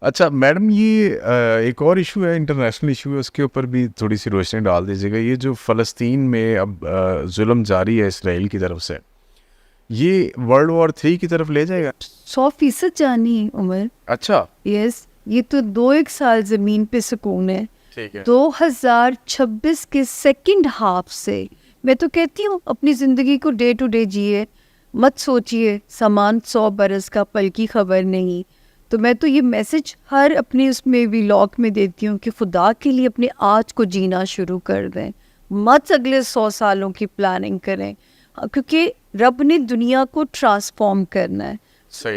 اچھا میڈم، یہ ایک اور ایشو ہے، انٹرنیشنل ایشو ہے، اس کے اوپر بھی تھوڑی سی روشنی ڈال دیجیے گا. یہ جو فلسطین میں اب ظلم جاری ہے اسرائیل کی طرف سے، یہ ورلڈ وار 3 کی طرف لے جائے گا؟ 100% جانی عمر. اچھا یس، یہ تو 2-1 سال زمین پہ سکون ہے. ٹھیک ہے. 2026 کے سیکنڈ ہاف سے میں تو کہتی ہوں اپنی زندگی کو ڈے ٹو ڈے جیے، مت سوچیے سامان 100 برس کا، پل کی خبر نہیں. تو میں تو یہ میسج ہر اپنے اس میں ولاگ میں دیتی ہوں کہ خدا کے لیے اپنے آج کو جینا شروع کر دیں، مت اگلے 100 سالوں کی پلاننگ کریں، کیونکہ رب نے دنیا کو ٹرانسفارم کرنا ہے.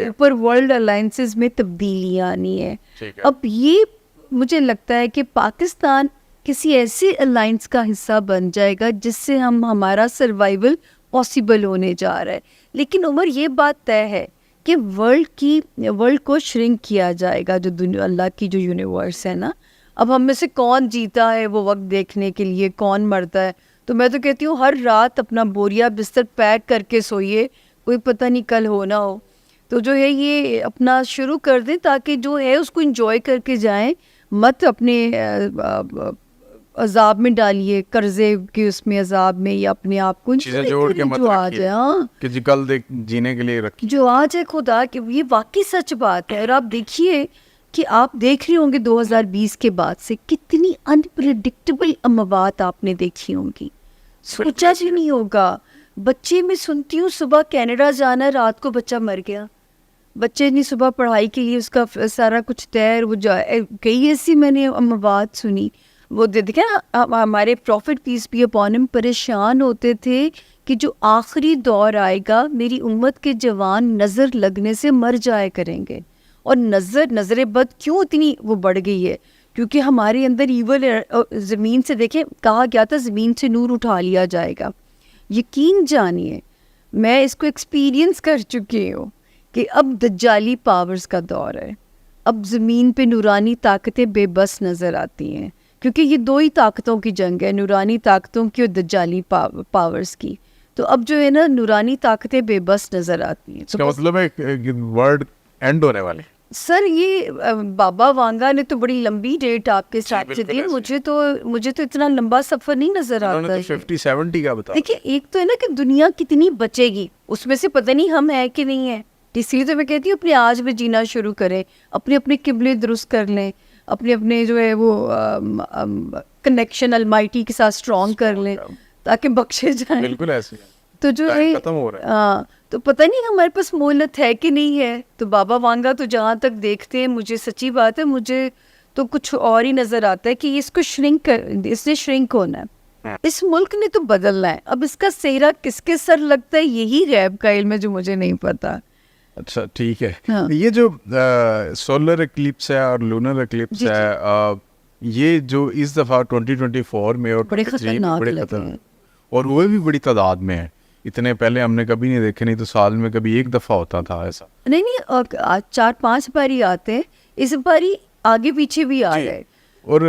اوپر ورلڈ الائنسز میں تبدیلی آنی ہے. اب یہ مجھے لگتا ہے کہ پاکستان کسی ایسے الائنس کا حصہ بن جائے گا جس سے ہمارا سروائیول پاسبل ہونے جا رہا ہے. لیکن عمر یہ بات طے ہے کہ ورلڈ کو شرنک کیا جائے گا. جو دنیا اللہ کی جو یونیورس ہے نا، اب ہم میں سے کون جیتا ہے وہ وقت دیکھنے کے لیے، کون مرتا ہے. تو میں تو کہتی ہوں ہر رات اپنا بوریا بستر پیک کر کے سوئیے، کوئی پتہ نہیں کل ہو نہ ہو. تو جو ہے یہ اپنا شروع کر دیں تاکہ جو ہے اس کو انجوائے کر کے جائیں، مت اپنے عذاب میں ڈالیے، قرضے کے اس میں عذاب میں، یا اپنے آپ کو چیزیں جوڑ کے مت جو آ جائے. ہاں کہ جی کل جینے کے لیے رکھی جو آ جائے خدا کہ یہ واقعی سچ بات ہے. اور آپ دیکھیے کہ آپ دیکھ رہے ہوں گے 2020 کے بعد سے کتنی انپریڈکٹیبل اموات آپ نے دیکھی ہوں گی، سوچا بھی نہیں ہوگا. بچے میں سنتی ہوں صبح کینیڈا جانا ہے، رات کو بچہ مر گیا. بچے نے صبح پڑھائی کے لیے اس کا سارا کچھ تیر وہ کئی ایسی میں نے اموات سنی. وہ دیکھیں ہمارے profit piece be upon him پریشان ہوتے تھے کہ جو آخری دور آئے گا میری امت کے جوان نظر لگنے سے مر جائے کریں گے. اور نظر بد کیوں اتنی وہ بڑھ گئی ہے؟ کیونکہ ہمارے اندر ایول زمین سے، دیکھیں کہا گیا تھا زمین سے نور اٹھا لیا جائے گا. یقین جانیے میں اس کو ایکسپیرینس کر چکی ہوں کہ اب دجالی پاورز کا دور ہے. اب زمین پہ نورانی طاقتیں بے بس نظر آتی ہیں، کیونکہ یہ 2 ہی طاقتوں کی جنگ ہے، نورانی طاقتوں کی اور دجالی پاورز کی. تو اب جو ہے نا نورانی طاقتیں بے بس نظر آتی ہیں. اس کا مطلب ہے ورلڈ اینڈ ہونے والے. سر یہ بابا وانگا نے تو بڑی لمبی ڈیٹ آپ کے ساتھ سے دی. مجھے تو اتنا لمبا سفر نہیں نظر آتا ہے. 50-70 کا بتا. دیکھیے ایک تو ہے نا کہ دنیا کتنی بچے گی، اس میں سے پتہ نہیں ہم ہیں کہ نہیں ہیں. اس لیے تو میں کہتی ہوں اپنے آج میں جینا شروع کریں، اپنے قبلے درست کر لیں، اپنے جو ہے وہ کنیکشن المائٹی کے ساتھ اسٹرانگ کر لیں تاکہ بخشے جائیں. بالکل ایسے تو جو ہے ختم ہو رہا ہے. تو پتہ نہیں ہمارے پاس مہلت ہے کہ نہیں ہے. تو بابا وانگا تو جہاں تک دیکھتے ہیں، مجھے سچی بات ہے مجھے تو کچھ اور ہی نظر آتا ہے کہ اس کو اس نے شرنک ہونا ہے. اس ملک نے تو بدلنا ہے. اب اس کا سہرا کس کے سر لگتا ہے یہی غیب کا علم ہے جو مجھے نہیں پتا. اچھا ٹھیک ہے. یہ جو سولر ایکلپس ہے اور لونر ایکلپس ہے، یہ جو اس دفعہ 2024 میں اور بڑے خطرناک اور ہوئے بھی بڑی تعداد میں ہیں. اتنے پہلے ہم نے کبھی نہیں دیکھے، نہیں تو سال میں کبھی ایک دفعہ ہوتا تھا ایسا. نہیں 4-5 باری آتے ہیں، اس باری آگے پیچھے بھی آ گئے اور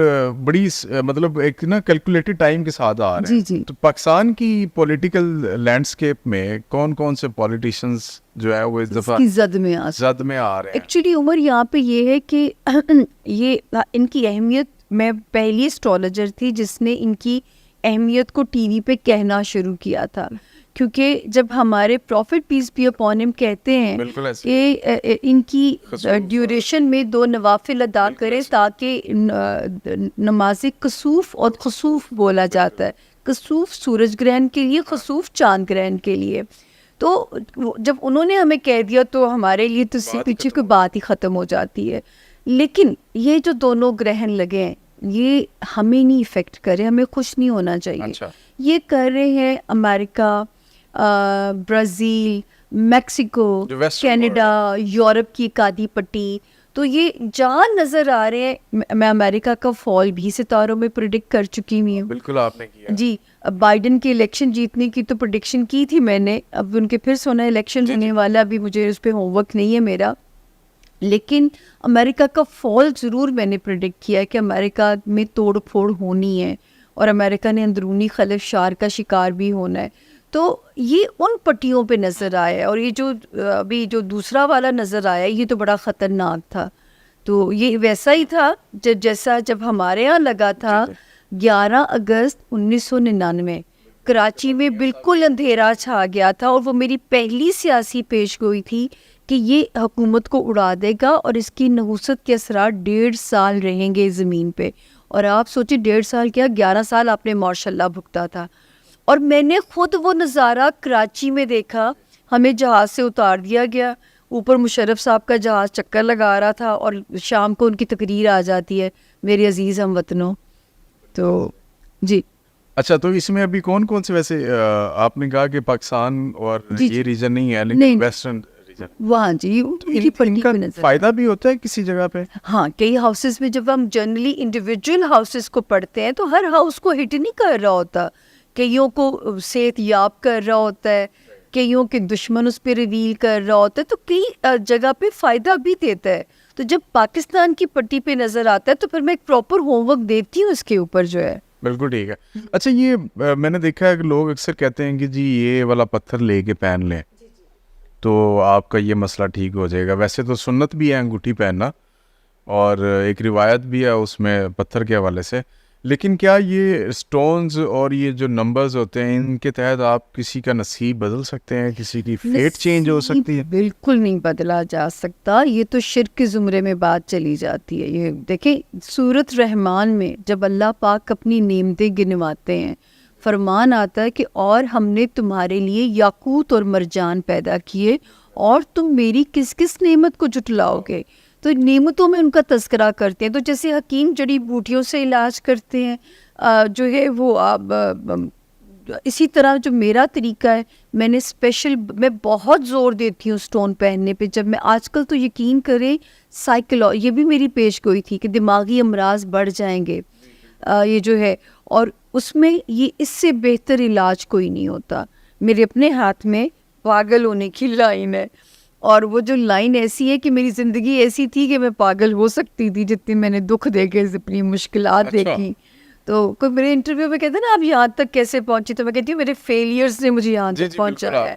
بڑی مطلب ایک نا کیلکولیٹڈ ٹائم کے ساتھ آ رہے ہیں. تو پاکستان کی پولیٹیکل لینڈسکیپ میں کون کون سے پولیٹیشنز جو ہے وہ اس دفعہ زد میں آ رہے ہیں؟ ایکچولی عمر یہاں پہ یہ ہے کہ یہ ان کی اہمیت، میں پہلی اسٹرالوجر تھی جس نے ان کی اہمیت کو ٹی وی پہ کہنا شروع کیا تھا. کیونکہ جب ہمارے profit piece be upon him کہتے ہیں کہ ان کی ڈیوریشن میں 2 نوافل ادا کریں تاکہ نماز کسوف اور خسوف بولا جاتا ہے. کسوف سورج گرہن کے لیے، خسوف چاند گرہن کے لیے. تو جب انہوں نے ہمیں کہہ دیا تو ہمارے لیے تو اس سے پیچھے کوئی بات ہی ختم ہو جاتی ہے. لیکن یہ جو دونوں گرہن لگے ہیں یہ ہمیں نہیں افیکٹ کرے، ہمیں خوش نہیں ہونا چاہیے. یہ کر رہے ہیں امریکہ، برازیل، میکسیکو، کینیڈا، یورپ کی کادی پٹی. تو یہ جہاں نظر آ رہے ہیں، میں امریکہ کا فال بھی ستاروں میں پریڈکٹ کر چکی ہوئی ہوں. بالکل آپ نے کیا جی. بائیڈن کے الیکشن جیتنے کی تو پریڈکشن کی تھی میں نے. اب ان کے پھر سونا الیکشن ہونے والا، ابھی مجھے اس پہ ہوم ورک نہیں ہے میرا. لیکن امریکہ کا فال ضرور میں نے پریڈکٹ کیا کہ امریکہ میں توڑ پھوڑ ہونی ہے اور امریکہ نے اندرونی خلفشار کا شکار بھی ہونا ہے. تو یہ ان پٹیوں پہ نظر آیا. اور یہ جو ابھی جو دوسرا والا نظر آیا یہ تو بڑا خطرناک تھا. تو یہ ویسا ہی تھا جیسا جب ہمارے یہاں لگا تھا 11 اگست 1999 کراچی میں بالکل اندھیرا چھا گیا تھا، اور وہ میری پہلی سیاسی پیش گوئی تھی کہ یہ حکومت کو اڑا دے گا اور اس کی نحوست کے اثرات 1.5 سال رہیں گے زمین پہ. اور آپ سوچیں 1.5 سال کیا 11 سال آپ نے ماشاء اللہ بھگتا تھا. اور میں نے خود وہ نظارہ کراچی میں دیکھا. ہمیں جہاز سے اتار دیا گیا، اوپر مشرف صاحب کا جہاز چکر لگا رہا تھا، اور شام کو ان کی تقریر آ جاتی ہے میرے عزیز ہم وطنوں. تو جی اچھا، تو اس میں ابھی کون کون سے ویسے آپ نے کہا کہ پاکستان اور جی یہ ریجن نہیں ہے نہیں. لیکن ویسٹرن ریجن، وہاں جی ان کا فائدہ بھی ہوتا ہے کسی جگہ پہ؟ ہاں، کئی ہاؤسز میں جب ہم جنرلی انڈیویجول ہاؤسز کو پڑھتے ہیں تو ہر ہاؤس کو ہٹ نہیں کر رہا ہوتا، کئیوں کو صحت یاب کر رہا ہوتا ہے، کئیوں کے دشمن اس پہ ریویل کر رہا ہوتا ہے، تو کئی جگہ پہ فائدہ بھی دیتا ہے. تو جب پاکستان کی پٹی پہ نظر آتا ہے تو پھر میں ایک پراپر ہوم ورک دیتی ہوں اس کے اوپر جو ہے. بالکل ٹھیک ہے. اچھا، یہ میں نے دیکھا ہے کہ لوگ اکثر کہتے ہیں کہ جی یہ والا پتھر لے کے پہن لیں تو آپ کا یہ مسئلہ ٹھیک ہو جائے گا. ویسے تو سنت بھی ہے انگوٹھی پہننا، اور ایک روایت بھی ہے اس میں پتھر کے حوالے سے، لیکن کیا یہ سٹونز اور یہ جو نمبرز ہوتے ہیں ان کے تحت آپ کسی کا نصیب بدل سکتے ہیں، کسی کی فیٹ چینج ہو سکتی ہے؟ بالکل نہیں بدلا جا سکتا. یہ تو شرک کے زمرے میں بات چلی جاتی ہے. یہ دیکھیں سورۃ رحمان میں جب اللہ پاک اپنی نعمتیں گنواتے ہیں، فرمان آتا ہے کہ اور ہم نے تمہارے لیے یاقوت اور مرجان پیدا کیے اور تم میری کس کس نعمت کو جھٹلاؤ گے. تو نعمتوں میں ان کا تذکرہ کرتے ہیں. تو جیسے حکیم جڑی بوٹیوں سے علاج کرتے ہیں جو ہے وہ اسی طرح جو میرا طریقہ ہے، میں بہت زور دیتی ہوں سٹون پہننے پہ. جب میں آج کل تو یقین کریں یہ بھی میری پیش گوئی تھی کہ دماغی امراض بڑھ جائیں گے یہ جو ہے، اور اس میں یہ اس سے بہتر علاج کوئی نہیں ہوتا. میرے اپنے ہاتھ میں پاگل ہونے کی لائن ہے، اور وہ جو لائن ایسی ہے کہ میری زندگی ایسی تھی کہ میں پاگل ہو سکتی تھی جتنی میں نے دکھ دیکھے، اپنی مشکلات دیکھی. تو کوئی میرے انٹرویو میں کہتے ہیں نا آپ یہاں تک کیسے پہنچی، تو میں کہتی ہوں میرے فیلیئرز نے مجھے یہاں تک پہنچایا ہے.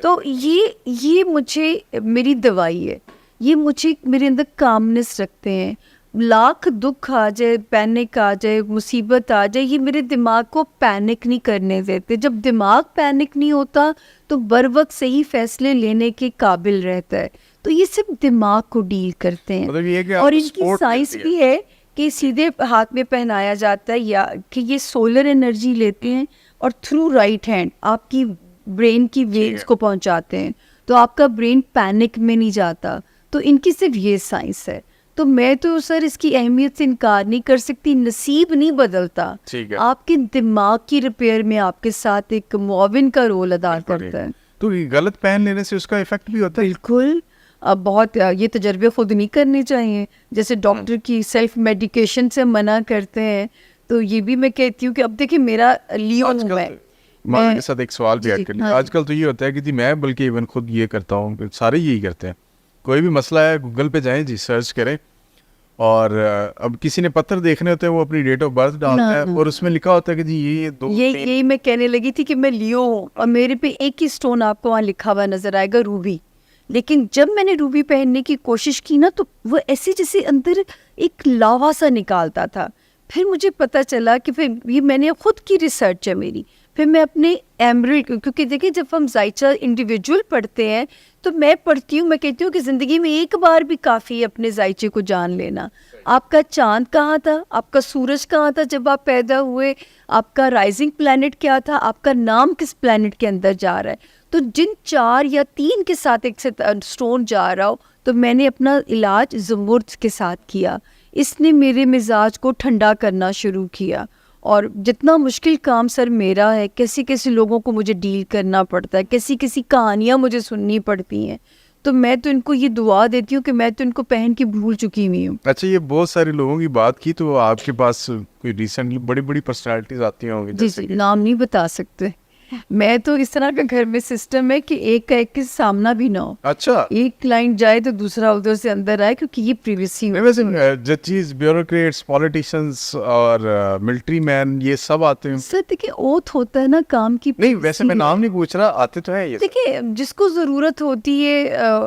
تو یہ مجھے میری دوائی ہے. یہ مجھے میرے اندر کامنس رکھتے ہیں. لاکھ دکھ آ جائے، پینک آ جائے، مصیبت آ جائے، یہ میرے دماغ کو پینک نہیں کرنے دیتے. جب دماغ پینک نہیں ہوتا تو بر وقت صحیح فیصلے لینے کے قابل رہتا ہے. تو یہ صرف دماغ کو ڈیل کرتے ہیں. اور ان کی سائنس بھی ہے کہ سیدھے ہاتھ میں پہنایا جاتا ہے، یا کہ یہ سولر انرجی لیتے ہیں اور تھرو رائٹ ہینڈ آپ کی برین کی ویوز کو پہنچاتے ہیں، تو آپ کا برین پینک میں نہیں جاتا. تو ان کی صرف یہ سائنس ہے. تو میں تو سر اس کی اہمیت سے انکار نہیں کر سکتی. نصیب نہیں بدلتا، آپ کے دماغ کی ریپیئر میں آپ کے ساتھ ایک معاون کا رول ادا کرتا ہے. تو غلط پہن لینے سے اس کا ایفیکٹ بھی ہوتا ہے؟ بالکل. اب بہت یہ تجربے خود نہیں کرنے چاہیے. جیسے ڈاکٹر کی سیلف میڈیکیشن سے منع کرتے ہیں، تو یہ بھی میں کہتی ہوں کہ اب دیکھیں میرا لیو ہوں میں کے ساتھ ایک سوال بھی ایڈ کر لیا. آج کل تو یہ ہوتا ہے کہ جی میں بلکہ ایون خود یہ کرتا ہوں، سارے یہی کرتے ہیں. کوئی بھی مسئلہ ہے گوگل پہ جائیں جی، سرچ کریں، اور اب کسی نے پتھر دیکھنے ہوتے ہیں وہ اپنی ڈیٹ آف برتھ ڈالتا ہے اور اس میں لکھا ہوتا ہے کہ جی یہی میں کہنے لگی تھی کہ میں لیو ہوں، اور میرے پہ ایک ہی سٹون آپ کو وہاں لکھا ہوا نظر آئے گا، روبی. لیکن جب میں نے روبی پہننے کی کوشش کی نا تو وہ ایسے جیسے اندر ایک لاوا سا نکالتا تھا. پھر مجھے پتا چلا کہ پھر یہ میں نے خود کی ریسرچ ہے میری. پھر میں اپنے ایمرلڈ، کیونکہ دیکھیں جب ہم ذائچہ انڈیویجول پڑھتے ہیں تو میں پڑھتی ہوں، میں کہتی ہوں کہ زندگی میں ایک بار بھی کافی ہے اپنے ذائچے کو جان لینا. آپ کا چاند کہاں تھا، آپ کا سورج کہاں تھا جب آپ پیدا ہوئے، آپ کا رائزنگ پلانٹ کیا تھا، آپ کا نام کس پلانٹ کے اندر جا رہا ہے. تو جن 4 یا 3 کے ساتھ ایک سے سٹون جا رہا ہو، تو میں نے اپنا علاج زمرد کے ساتھ کیا. اس نے میرے مزاج کو ٹھنڈا کرنا شروع کیا. اور جتنا مشکل کام سر میرا ہے، کیسی کیسی لوگوں کو مجھے ڈیل کرنا پڑتا ہے، کیسی کیسی کہانیاں مجھے سننی پڑتی ہیں، تو میں تو ان کو یہ دعا دیتی ہوں کہ میں تو ان کو پہن کے بھول چکی ہوئی ہوں. اچھا، یہ بہت سارے لوگوں کی بات کی، تو آپ کے پاس کوئی ریسنٹلی بڑی بڑی پرسنالٹیز آتی ہوں گی؟ جی نام نہیں بتا سکتے. میں تو اس طرح کا گھر میں سسٹم ہے کہ ایک کا ایک کے سامنا بھی نہ ہو. اچھا، ایک کلائنٹ جائے تو دوسرا ادھر سے اندر آئے، کیونکہ یہ پریویسی. ویسے ججز، بیوروکریٹس، پالیٹیشینس اور ملٹری مین یہ سب آتے ہیں سر؟ دیکھیں اوتھ ہوتا ہے نا کام کی. نہیں، ویسے میں نام نہیں پوچھ رہا، آتے تو ہیں یہ. دیکھیں جس کو ضرورت ہوتی ہے